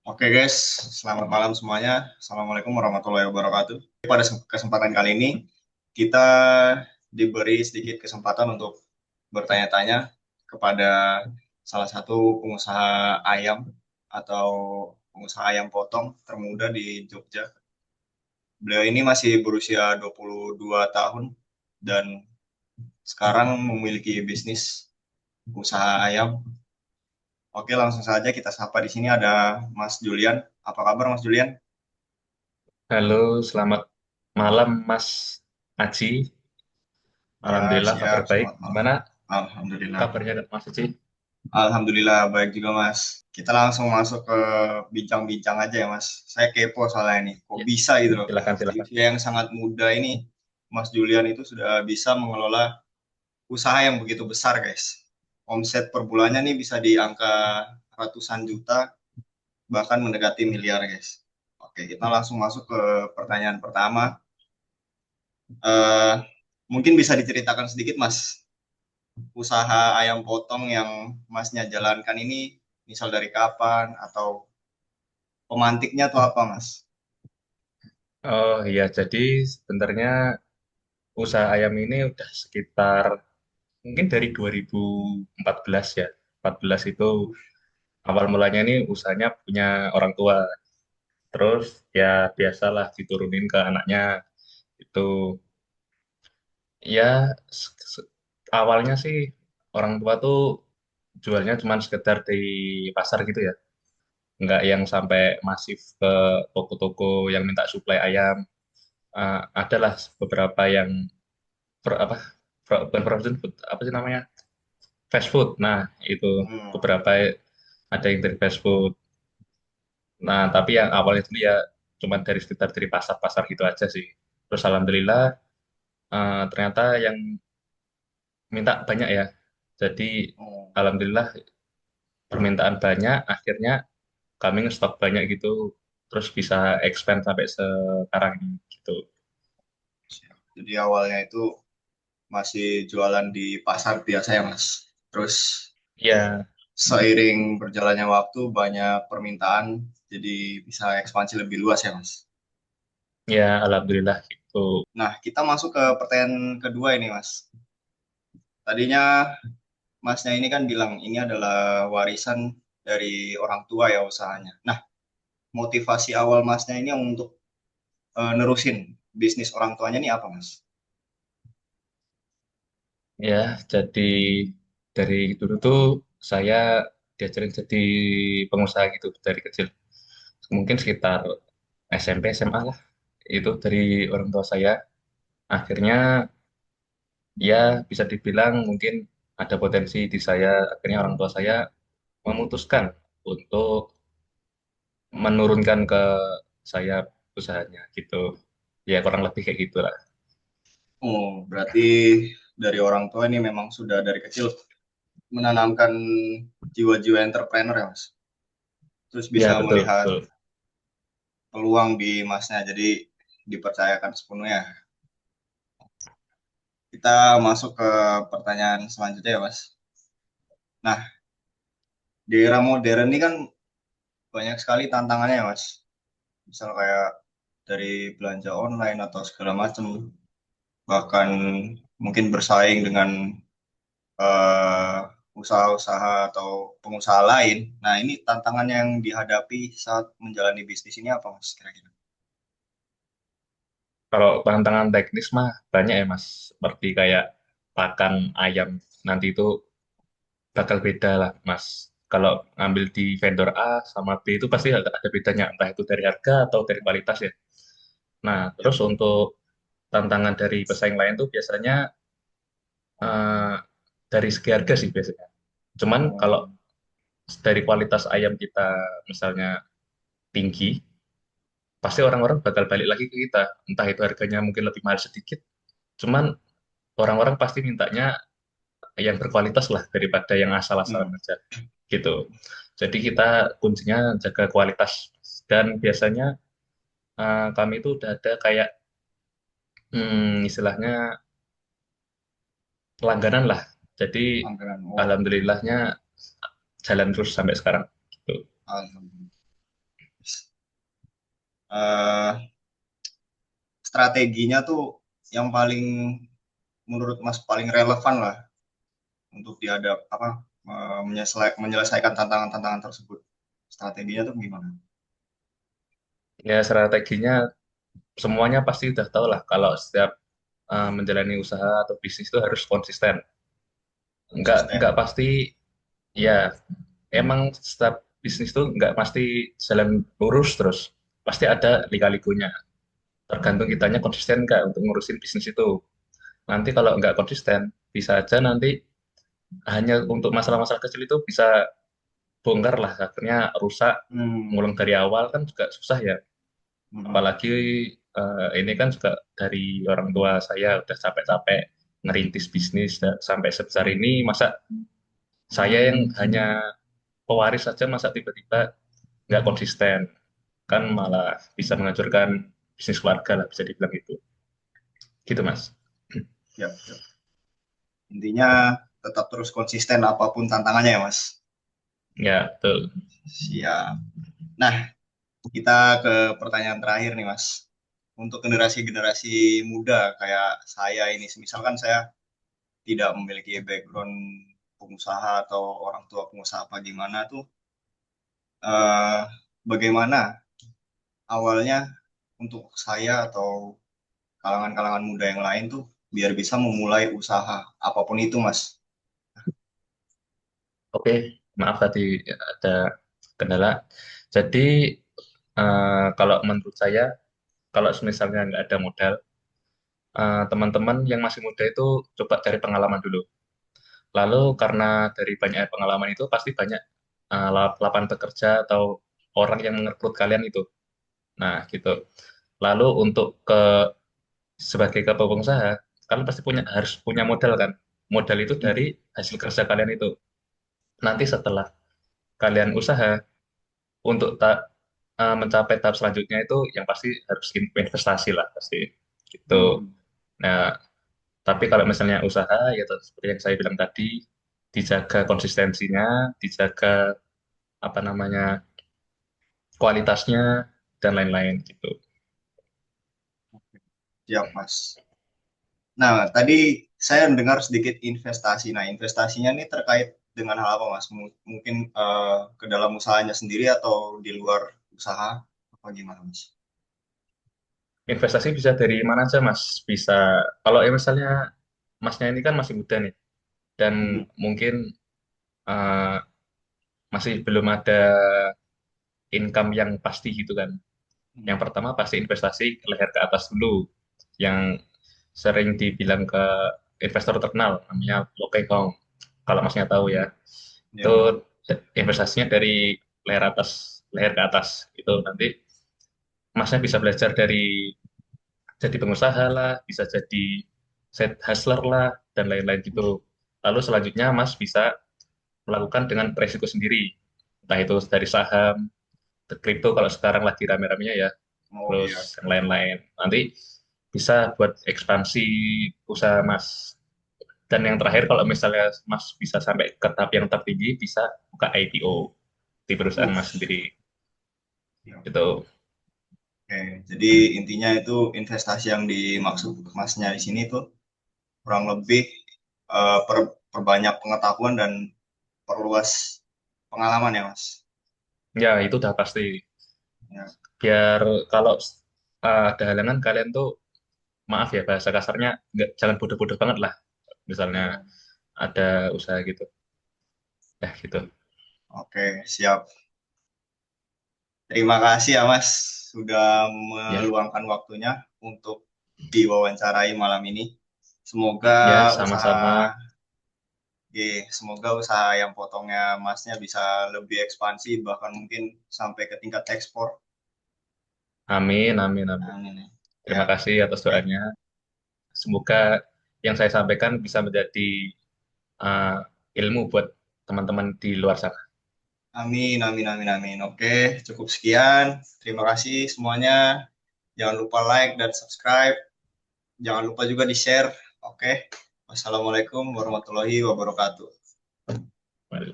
Oke guys, selamat malam semuanya. Assalamualaikum warahmatullahi wabarakatuh. Pada kesempatan kali ini, kita diberi sedikit kesempatan untuk bertanya-tanya kepada salah satu pengusaha ayam atau pengusaha ayam potong termuda di Jogja. Beliau ini masih berusia 22 tahun dan sekarang memiliki bisnis usaha ayam. Oke, langsung saja kita sapa di sini ada Mas Julian. Apa kabar Mas Julian? Halo, selamat malam Mas Aji. Ya, Alhamdulillah kabar siap. baik. Selamat malam. Gimana Alhamdulillah. kabarnya Mas Aji? Alhamdulillah baik juga, Mas. Kita langsung masuk ke bincang-bincang aja ya, Mas. Saya kepo soalnya ini. Kok Ya, bisa gitu loh. silakan Di silakan. usia yang sangat muda ini, Mas Julian itu sudah bisa mengelola usaha yang begitu besar, guys. Omset per bulannya nih bisa di angka ratusan juta, bahkan mendekati miliar, guys. Oke, kita langsung masuk ke pertanyaan pertama. Eh, Mungkin bisa diceritakan sedikit, Mas, usaha ayam potong yang masnya jalankan ini misal dari kapan atau pemantiknya tuh apa mas? Oh iya, jadi sebenarnya usaha ayam ini udah sekitar mungkin dari 2014 ya. 14 itu awal mulanya ini usahanya punya orang tua. Terus ya biasalah diturunin ke anaknya. Itu ya awalnya sih orang tua tuh jualnya cuma sekedar di pasar gitu ya, nggak yang sampai masif ke toko-toko yang minta suplai ayam. Adalah beberapa yang apa, bukan frozen food, apa sih namanya, fast food. Nah itu Hmm. beberapa ada yang dari fast food. Nah tapi yang awalnya dulu ya cuma dari sekitar dari pasar-pasar gitu aja sih. Terus alhamdulillah ternyata yang minta banyak ya. Jadi Oh, alhamdulillah permintaan banyak, akhirnya kami ngestok banyak gitu, terus bisa expand sampai sekarang ini gitu. siap. Jadi awalnya itu masih jualan di pasar biasa ya mas. Terus Ya, seiring berjalannya waktu banyak permintaan jadi bisa ekspansi lebih luas ya mas. ya alhamdulillah gitu. Nah kita masuk ke pertanyaan kedua ini mas. Tadinya masnya ini kan bilang ini adalah warisan dari orang tua ya usahanya. Nah motivasi awal masnya ini untuk nerusin bisnis orang tuanya nih apa mas? Ya, jadi dari dulu tuh saya diajarin jadi pengusaha gitu dari kecil. Mungkin sekitar SMP, SMA lah. Itu dari orang tua saya. Akhirnya ya bisa dibilang mungkin ada potensi di saya. Akhirnya orang tua saya memutuskan untuk menurunkan ke saya usahanya gitu. Ya kurang lebih kayak gitulah. Oh, berarti dari orang tua ini memang sudah dari kecil menanamkan jiwa-jiwa entrepreneur ya, Mas. Terus bisa Ya betul melihat betul. peluang di Masnya, jadi dipercayakan sepenuhnya. Kita masuk ke pertanyaan selanjutnya ya, Mas. Nah, di era modern ini kan banyak sekali tantangannya ya, Mas. Misal kayak dari belanja online atau segala macam, bahkan mungkin bersaing dengan eh, usaha-usaha atau pengusaha lain. Nah, ini tantangan yang dihadapi saat menjalani bisnis ini apa, Mas? Kira-kira? Kalau tantangan teknis mah banyak ya Mas. Seperti kayak pakan ayam nanti itu bakal beda lah Mas. Kalau ngambil di vendor A sama B itu pasti ada bedanya, entah itu dari harga atau dari kualitas ya. Nah, Ya. terus untuk tantangan dari pesaing lain tuh biasanya eh, dari segi harga sih biasanya. Cuman kalau Oh, dari kualitas ayam kita misalnya tinggi, pasti orang-orang bakal balik lagi ke kita. Entah itu harganya mungkin lebih mahal sedikit, cuman orang-orang pasti mintanya yang berkualitas lah daripada yang asal-asalan hmm. aja gitu. Jadi kita kuncinya jaga kualitas, dan biasanya kami itu udah ada kayak istilahnya langganan lah. Jadi Anggaran. Oh, alhamdulillahnya jalan terus sampai sekarang gitu. alhamdulillah. Eh, Strateginya tuh yang paling menurut Mas paling relevan lah untuk dihadap apa menyelesaikan tantangan-tantangan tersebut. Strateginya tuh gimana? Ya, strateginya semuanya pasti udah tahu lah kalau setiap menjalani usaha atau bisnis itu harus konsisten. Nggak Konsisten. pasti, ya emang setiap bisnis itu nggak pasti jalan lurus terus. Pasti ada lika-likunya. Tergantung kitanya konsisten nggak untuk ngurusin bisnis itu. Nanti kalau nggak konsisten, bisa aja nanti hanya untuk masalah-masalah kecil itu bisa bongkar lah. Akhirnya rusak, Hmm. ngulang dari awal kan juga susah ya. Hmm. Apalagi ini kan juga dari orang tua saya udah capek-capek ngerintis bisnis sampai sebesar ini, masa saya yang hanya pewaris saja masa tiba-tiba nggak konsisten, kan malah bisa menghancurkan bisnis keluarga lah bisa dibilang itu, gitu Mas. Ya, ya. Intinya tetap terus konsisten apapun tantangannya ya, Mas. Ya betul. Siap. Nah, kita ke pertanyaan terakhir nih, Mas. Untuk generasi-generasi muda kayak saya ini, misalkan saya tidak memiliki background pengusaha atau orang tua pengusaha apa gimana tuh, eh, bagaimana awalnya untuk saya atau kalangan-kalangan muda yang lain tuh biar bisa memulai usaha apapun itu, Mas. Oke, maaf tadi ada kendala. Jadi kalau menurut saya, kalau misalnya nggak ada modal, teman-teman yang masih muda itu coba cari pengalaman dulu. Lalu karena dari banyak pengalaman itu pasti banyak lapangan pekerja atau orang yang merekrut kalian itu. Nah, gitu. Lalu untuk sebagai pengusaha, kalian pasti harus punya modal kan. Modal itu dari Hmm. hasil kerja kalian itu. Nanti setelah kalian usaha untuk mencapai tahap selanjutnya itu yang pasti harus investasi lah pasti. Gitu. Hmm. Nah, tapi kalau misalnya usaha, ya seperti yang saya bilang tadi, dijaga konsistensinya, dijaga apa namanya kualitasnya dan lain-lain gitu. Siap, Mas. Nah, tadi saya mendengar sedikit investasi. Nah, investasinya ini terkait dengan hal apa, Mas? Mungkin ke dalam usahanya sendiri atau di luar usaha? Apa gimana, Mas? Investasi bisa dari mana aja Mas? Bisa kalau misalnya Masnya ini kan masih muda nih dan Mhm. mungkin eh, masih belum ada income yang pasti gitu kan. Yang Mhm. pertama pasti investasi leher ke atas dulu, yang sering dibilang ke investor terkenal namanya Loke Hong. Kalau Masnya tahu ya, itu Ya. investasinya dari leher ke atas itu nanti Masnya bisa belajar dari jadi pengusaha lah, bisa jadi side hustler lah dan lain-lain gitu. Lalu selanjutnya Mas bisa melakukan dengan resiko sendiri, entah itu dari saham, kripto kalau sekarang lagi rame-ramenya ya, Oh terus iya. yang lain-lain. Nanti bisa buat ekspansi usaha Mas. Dan yang terakhir kalau misalnya Mas bisa sampai ke tahap yang tertinggi, bisa buka IPO di perusahaan Uh. Mas sendiri. Ya. Itu. Oke, jadi intinya itu investasi yang dimaksud Masnya di sini tuh kurang lebih perbanyak pengetahuan dan perluas pengalaman ya, Mas. Ya, itu udah pasti. Ya. Biar kalau ada halangan kalian tuh, maaf ya bahasa kasarnya, nggak, jangan bodoh-bodoh banget lah. Misalnya Ya. ada usaha gitu. Ya, gitu. Oke, siap. Terima kasih ya, Mas, sudah Ya, meluangkan waktunya untuk diwawancarai malam ini. Semoga ya, usaha, sama-sama. semoga usaha yang potongnya Masnya bisa lebih ekspansi, bahkan mungkin sampai ke tingkat ekspor. Amin, amin, amin. Amin. Terima Ya, kasih atas oke. doanya. Semoga yang saya sampaikan bisa menjadi uh, ilmu buat teman-teman di luar sana. Amin, amin, amin, amin. Oke, cukup sekian. Terima kasih semuanya. Jangan lupa like dan subscribe. Jangan lupa juga di-share. Oke. Wassalamualaikum warahmatullahi wabarakatuh. Mari.